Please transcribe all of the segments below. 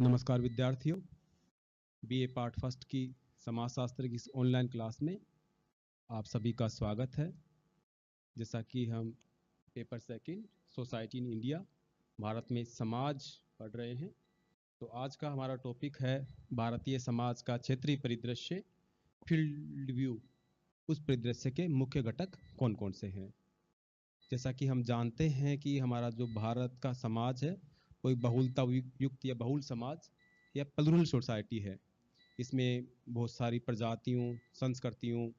नमस्कार विद्यार्थियों, BA part first की समाजशास्त्र की इस ऑनलाइन क्लास में आप सभी का स्वागत है। जैसा कि हम paper second society in India Bharat में समाज पढ़ रहे हैं, तो आज का हमारा टॉपिक है भारतीय समाज का क्षेत्रीय परिदृश्य, फील्ड व्यू। उस परिदृश्य के मुख्य घटक कौन कौन से हैं। जैसा कि हम जानते हैं कि हमारा जो भारत का समाज है वो एक बहुलता युक्त या बहुल समाज या प्लुरल सोसाइटी है। इसमें बहुत सारी प्रजातियों, संस्कृतियों,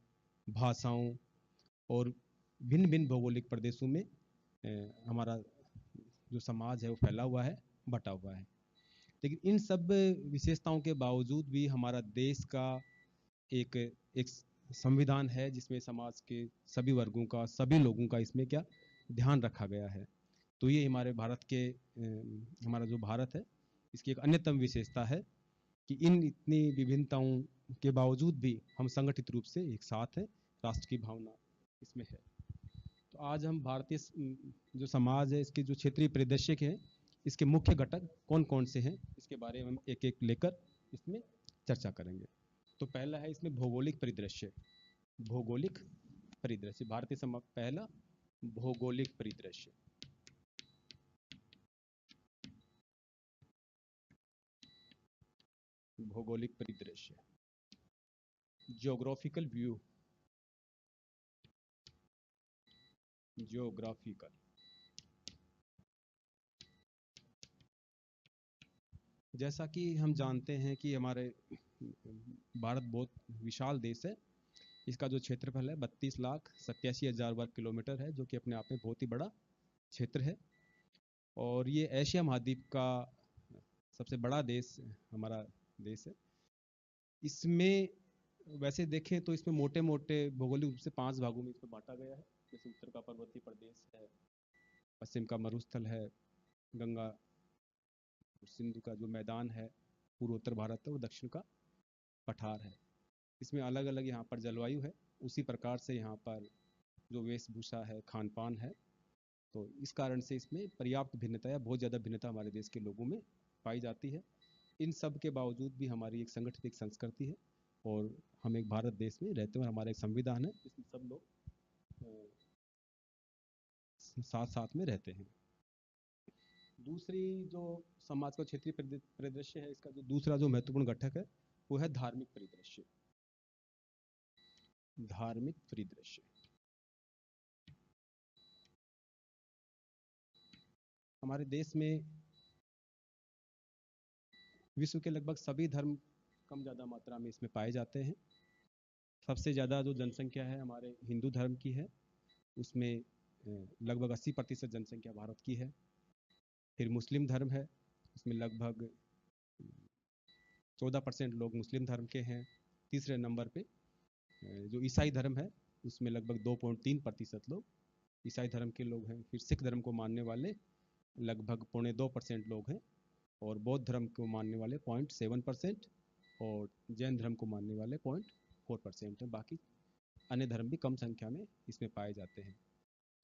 भाषाओं और भिन्न भिन्न भौगोलिक प्रदेशों में हमारा जो समाज है वो फैला हुआ है, बटा हुआ है। लेकिन इन सब विशेषताओं के बावजूद भी हमारा देश का एक एक संविधान है जिसमें समाज के सभी वर्गों का, सभी लोगों का इसमें क्या ध्यान रखा गया है। तो ये हमारे भारत के हमारा जो भारत है इसकी एक अन्यतम विशेषता है कि इन इतनी विभिन्नताओं के बावजूद भी हम संगठित रूप से एक साथ हैं, राष्ट्र की भावना इसमें है। तो आज हम भारतीय जो समाज है इसके जो क्षेत्रीय परिदृश्य के हैं, इसके मुख्य घटक कौन कौन से हैं, इसके बारे में हम एक एक लेकर इसमें चर्चा करेंगे। तो पहला है इसमें भौगोलिक परिदृश्य। भौगोलिक परिदृश्य भारतीय समाज, पहला भौगोलिक परिदृश्य। भौगोलिक परिदृश्य, जियोग्राफिकल व्यू। जियोग्राफिकल, जैसा कि हम जानते हैं कि हमारे भारत बहुत विशाल देश है। इसका जो क्षेत्रफल है 32,87,000 वर्ग किलोमीटर है, जो कि अपने आप में बहुत ही बड़ा क्षेत्र है। और ये एशिया महाद्वीप का सबसे बड़ा देश हमारा देश है। इसमें वैसे देखें तो इसमें मोटे मोटे भौगोलिक रूप से 5 भागों में इसमें बांटा गया है। जैसे उत्तर का पर्वतीय प्रदेश है, पश्चिम का मरुस्थल है, गंगा और सिंधु का जो मैदान है पूर्वोत्तर भारत है, और दक्षिण का पठार है। इसमें अलग अलग यहाँ पर जलवायु है। उसी प्रकार से यहाँ पर जो वेशभूषा है, खान पान है, तो इस कारण से इसमें पर्याप्त भिन्नता या बहुत ज़्यादा भिन्नता हमारे देश के लोगों में पाई जाती है। इन सब के बावजूद भी हमारी एक संगठित एक संस्कृति है और हम एक भारत देश में रहते हैं और हमारा एक संविधान है जिसमें सब लोग साथ साथ में रहते हैं। दूसरी जो समाज का क्षेत्रीय परिदृश्य है, इसका जो दूसरा जो महत्वपूर्ण घटक है वो है धार्मिक परिदृश्य। धार्मिक परिदृश्य, हमारे देश में विश्व के लगभग सभी धर्म कम ज़्यादा मात्रा में इसमें पाए जाते हैं। सबसे ज़्यादा जो जनसंख्या है हमारे हिंदू धर्म की है, उसमें लगभग 80% जनसंख्या भारत की है। फिर मुस्लिम धर्म है, उसमें लगभग 14% लोग मुस्लिम धर्म के हैं। तीसरे नंबर पे जो ईसाई धर्म है उसमें लगभग 2.3% लोग ईसाई धर्म के लोग हैं। फिर सिख धर्म को मानने वाले लगभग 0.2% लोग हैं, और बौद्ध धर्म को मानने वाले 0.7%, और जैन धर्म को मानने वाले 0.4% हैं। बाकी अन्य धर्म भी कम संख्या में इसमें पाए जाते हैं।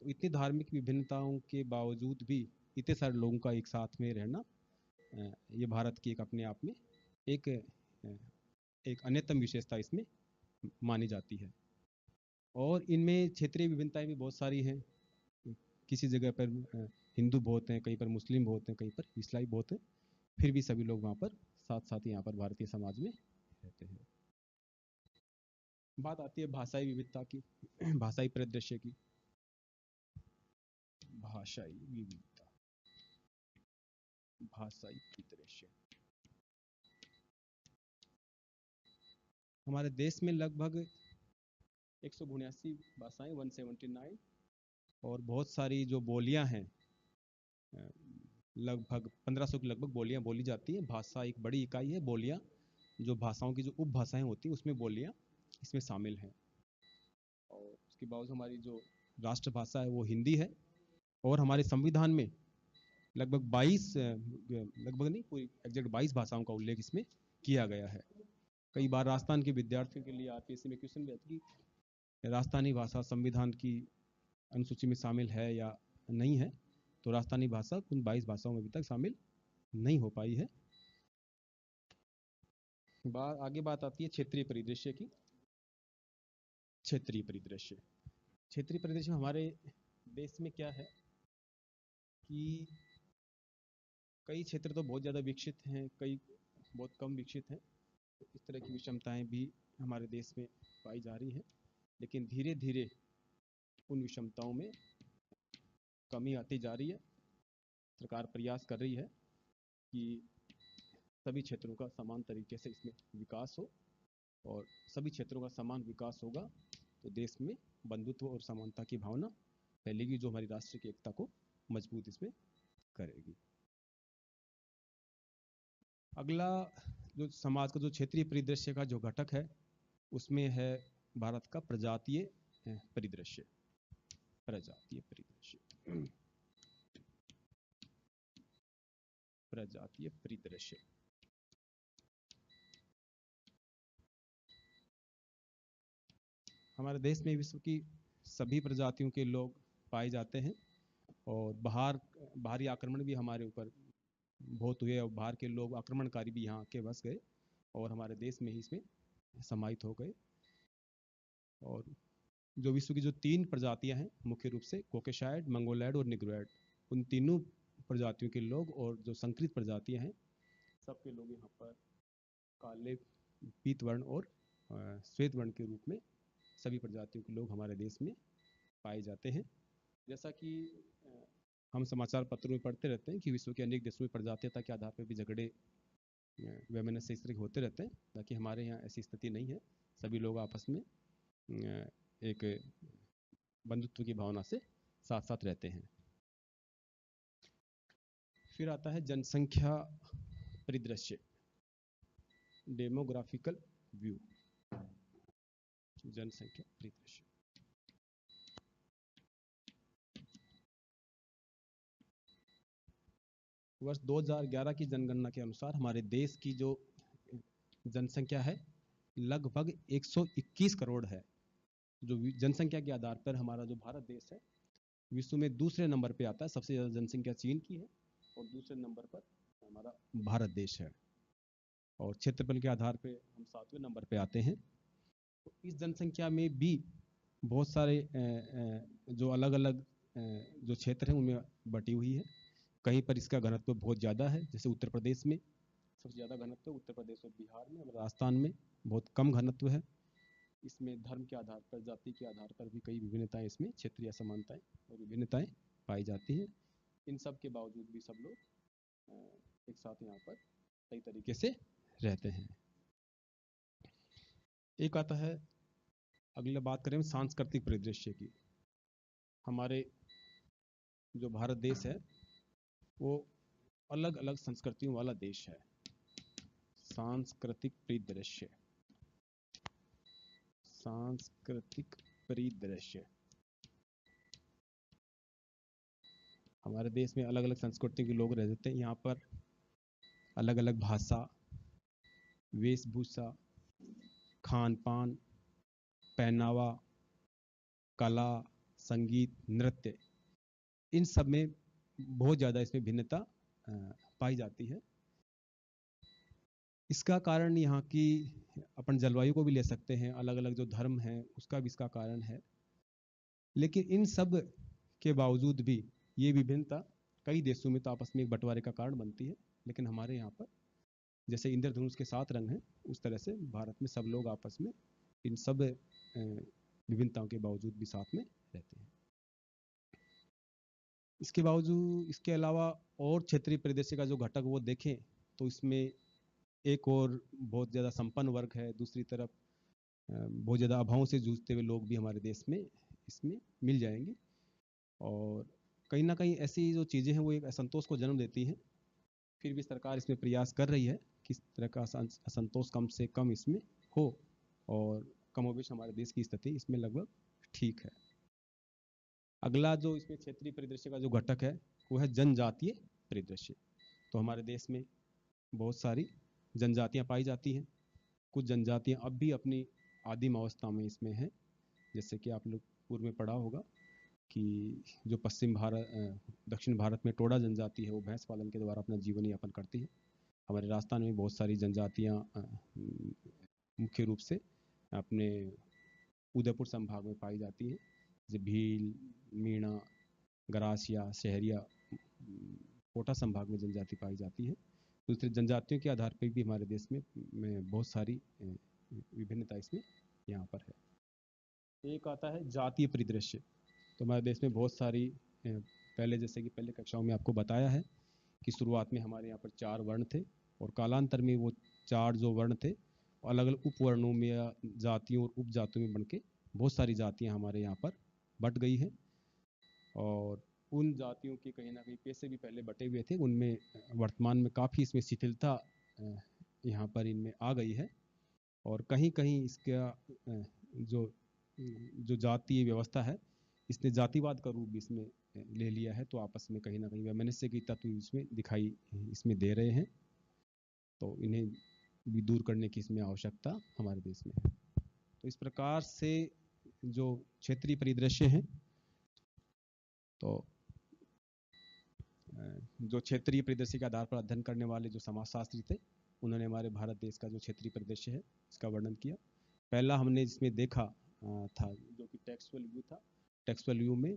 तो इतनी धार्मिक विभिन्नताओं के बावजूद भी इतने सारे लोगों का एक साथ में रहना, ये भारत की एक अपने आप में एक एक अन्यतम विशेषता इसमें मानी जाती है। और इनमें क्षेत्रीय विभिन्नताएं भी बहुत सारी हैं। किसी जगह पर हिंदू बहुत हैं, कहीं पर मुस्लिम बहुत हैं, कहीं पर ईसाई बहुत हैं, फिर भी सभी लोग वहाँ पर साथ साथ यहाँ पर भारतीय समाज में रहते हैं। बात आती है भाषाई विविधता की, भाषाई परिदृश्य की। भाषाई विविधता, भाषाई परिदृश्य, हमारे देश में लगभग 179 भाषाएं, 179, और बहुत सारी जो बोलियां हैं, लगभग 1500 की लगभग बोलियां बोली जाती हैं। भाषा एक बड़ी इकाई है। बोलियां जो भाषाओं की जो उपभाषाएं होती हैं उसमें बोलियां इसमें शामिल हैं। और उसके बावजूद हमारी जो राष्ट्रभाषा है वो हिंदी है। और हमारे संविधान में लगभग 22 लगभग नहीं, पूरी एग्जैक्ट 22 भाषाओं का उल्लेख इसमें किया गया है। कई बार राजस्थान के विद्यार्थियों के लिए आरपीएससी में क्वेश्चन भी आता है कि राजस्थानी भाषा संविधान की अनुसूची में शामिल है या नहीं है। तो राजस्थानी भाषा उन 22 भाषाओं में अभी तक शामिल नहीं हो पाई है। आगे बात आती है क्षेत्रीय परिदृश्य की। क्षेत्रीय परिदृश्य, क्षेत्रीय परिदृश्य में हमारे देश में क्या है कि कई क्षेत्र तो बहुत ज़्यादा विकसित हैं, कई बहुत कम विकसित हैं। तो इस तरह की विषमताएं भी हमारे देश में पाई जा रही हैं, लेकिन धीरे धीरे उन विषमताओं में कमी आती जा रही है। सरकार प्रयास कर रही है कि सभी क्षेत्रों का समान तरीके से इसमें विकास हो, और सभी क्षेत्रों का समान विकास होगा तो देश में बंधुत्व और समानता की भावना फैलेगी, जो हमारी राष्ट्र की एकता को मजबूत इसमें करेगी। अगला जो समाज का जो क्षेत्रीय परिदृश्य का जो घटक है उसमें है भारत का प्रजातीय परिदृश्य। प्रजातीय परिदृश्य, प्रजातीय परिदृश्य। हमारे देश में विश्व की सभी प्रजातियों के लोग पाए जाते हैं, और बाहरी आक्रमण भी हमारे ऊपर बहुत हुए, और बाहर के लोग आक्रमणकारी भी यहाँ के बस गए और हमारे देश में ही इसमें समाहित हो गए। और जो विश्व की जो 3 प्रजातियां हैं मुख्य रूप से कोकेशाइड, मंगोलैड और निग्रोइड, उन तीनों प्रजातियों के लोग और जो संकरित प्रजातियां हैं सबके लोग यहाँ पर काले, पीत वर्ण और श्वेत वर्ण के रूप में सभी प्रजातियों के लोग हमारे देश में पाए जाते हैं। जैसा कि हम समाचार पत्रों में पढ़ते रहते हैं कि विश्व के अनेक देशों में प्रजातीयता के आधार पर भी झगड़े वैमनस्य इस तरह के होते रहते हैं, ताकि हमारे यहाँ ऐसी स्थिति नहीं है। सभी लोग आपस में एक बंधुत्व की भावना से साथ साथ रहते हैं। फिर आता है जनसंख्या परिदृश्य, डेमोग्राफिकल व्यू। जनसंख्या परिदृश्य, वर्ष 2011 की जनगणना के अनुसार हमारे देश की जो जनसंख्या है लगभग 121 करोड़ है। जो जनसंख्या के आधार पर हमारा जो भारत देश है विश्व में दूसरे नंबर पे आता है। सबसे ज़्यादा जनसंख्या चीन की है और दूसरे नंबर पर हमारा भारत देश है, और क्षेत्रफल के आधार पे हम 7वें नंबर पे आते हैं। तो इस जनसंख्या में भी बहुत सारे जो अलग अलग जो क्षेत्र हैं उनमें बटी हुई है। कहीं पर इसका घनत्व बहुत ज़्यादा है, जैसे उत्तर प्रदेश में सबसे ज़्यादा घनत्व उत्तर प्रदेश और बिहार में, और राजस्थान में बहुत कम घनत्व है। इसमें धर्म के आधार पर, जाति के आधार पर भी कई विभिन्नताएं, इसमें क्षेत्रीय असमानताएं और विभिन्नताएं पाई जाती हैं। इन सब के बावजूद भी सब लोग एक साथ यहाँ पर सही तरीके से रहते हैं। एक आता है, अगला बात करें सांस्कृतिक परिदृश्य की। हमारे जो भारत देश है वो अलग अलग संस्कृतियों वाला देश है। सांस्कृतिक परिदृश्य, सांस्कृतिक परिदृश्य। हमारे देश में अलग अलग संस्कृति के लोग रहते हैं। यहाँ पर अलग अलग भाषा, वेशभूषा, खान पान, पहनावा, कला, संगीत, नृत्य, इन सब में बहुत ज़्यादा इसमें भिन्नता पाई जाती है। इसका कारण यहाँ की अपन जलवायु को भी ले सकते हैं, अलग अलग जो धर्म हैं उसका भी इसका कारण है। लेकिन इन सब के बावजूद भी ये विभिन्नता कई देशों में तो आपस में एक बंटवारे का कारण बनती है, लेकिन हमारे यहाँ पर जैसे इंद्रधनुष के 7 रंग हैं उस तरह से भारत में सब लोग आपस में इन सब विभिन्नताओं के बावजूद भी साथ में रहते हैं। इसके बावजूद, इसके अलावा और क्षेत्रीय परिदृश्य का जो घटक वो देखें तो इसमें एक और बहुत ज़्यादा संपन्न वर्ग है, दूसरी तरफ बहुत ज़्यादा अभावों से जूझते हुए लोग भी हमारे देश में इसमें मिल जाएंगे। और कहीं ना कहीं ऐसी जो चीज़ें हैं वो एक असंतोष को जन्म देती हैं। फिर भी सरकार इसमें प्रयास कर रही है कि इस तरह का असंतोष कम से कम इसमें हो, और कमोबेश हमारे देश की स्थिति इसमें लगभग ठीक है। अगला जो इसमें क्षेत्रीय परिदृश्य का जो घटक है वो है जनजातीय परिदृश्य। तो हमारे देश में बहुत सारी जनजातियां पाई जाती हैं। कुछ जनजातियां अब भी अपनी आदिम अवस्था में इसमें हैं, जैसे कि आप लोग पूर्व में पढ़ा होगा कि जो दक्षिण भारत में टोडा जनजाति है वो भैंस पालन के द्वारा अपना जीवन यापन करती है। हमारे राजस्थान में बहुत सारी जनजातियाँ मुख्य रूप से अपने उदयपुर संभाग में पाई जाती हैं, जैसे भील, मीणा, गरासिया, शहरिया, कोटा संभाग में जनजाति पाई जाती है। दूसरे जनजातियों के आधार पर भी हमारे देश में बहुत सारी विभिन्नता इसमें यहाँ पर है। एक आता है जातीय परिदृश्य। तो हमारे देश में बहुत सारी पहले, जैसे कि पहले कक्षाओं में आपको बताया है कि शुरुआत में हमारे यहाँ पर 4 वर्ण थे और कालांतर में वो 4 जो वर्ण थे अलग अलग उपवर्णों में या जातियों और उपजातियों में बनके बहुत सारी जातियाँ हमारे यहाँ पर बट गई हैं। और उन जातियों के कहीं ना कहीं पैसे भी पहले बटे हुए थे, उनमें वर्तमान में काफ़ी इसमें शिथिलता यहाँ पर इनमें आ गई है। और कहीं कहीं इसका जो जातीय व्यवस्था है, इसने जातिवाद का रूप भी इसमें ले लिया है। तो आपस में कहीं ना कहीं वैमनस्य की तत्व इसमें दिखाई इसमें दे रहे हैं। तो इन्हें भी दूर करने की इसमें आवश्यकता हमारे देश में है। तो इस प्रकार से जो क्षेत्रीय परिदृश्य हैं, तो जो क्षेत्रीय परिदृश्य के आधार पर अध्ययन करने वाले जो समाजशास्त्री थे, उन्होंने हमारे भारत देश का जो क्षेत्रीय परिदृश्य है इसका वर्णन किया। पहला हमने इसमें देखा था जो कि टेक्सुअल व्यू था। टेक्सुअल व्यू में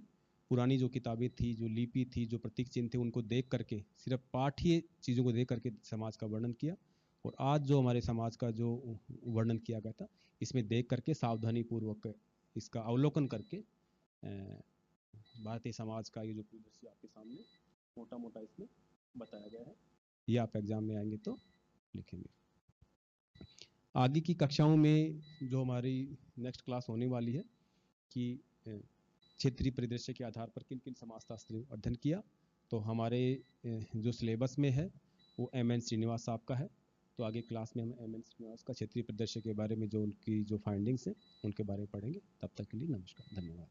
पुरानी जो किताबें थी, जो लिपि थी, जो प्रतीक चिन्ह थे, उनको देख करके, सिर्फ पाठ्य चीज़ों को देख करके समाज का वर्णन किया। और आज जो हमारे समाज का जो वर्णन किया गया था, इसमें देख करके सावधानी पूर्वक इसका अवलोकन करके भारतीय समाज का ये जो परिदृश्य आपके सामने मोटा मोटा इसमें बताया गया है। ये आप एग्जाम में आएंगे तो लिखेंगे। आगे की कक्षाओं में जो हमारी नेक्स्ट क्लास होने वाली है कि क्षेत्रीय परिदृश्य के आधार पर किन किन समाजशास्त्रियों अध्ययन किया, तो हमारे जो सिलेबस में है वो एम.एन. श्रीनिवास साहब का है। तो आगे क्लास में हम एम.एन. श्रीनिवास का क्षेत्रीय परिदृश्य के बारे में जो उनकी जो फाइंडिंग्स हैं उनके बारे में पढ़ेंगे। तब तक के लिए नमस्कार, धन्यवाद।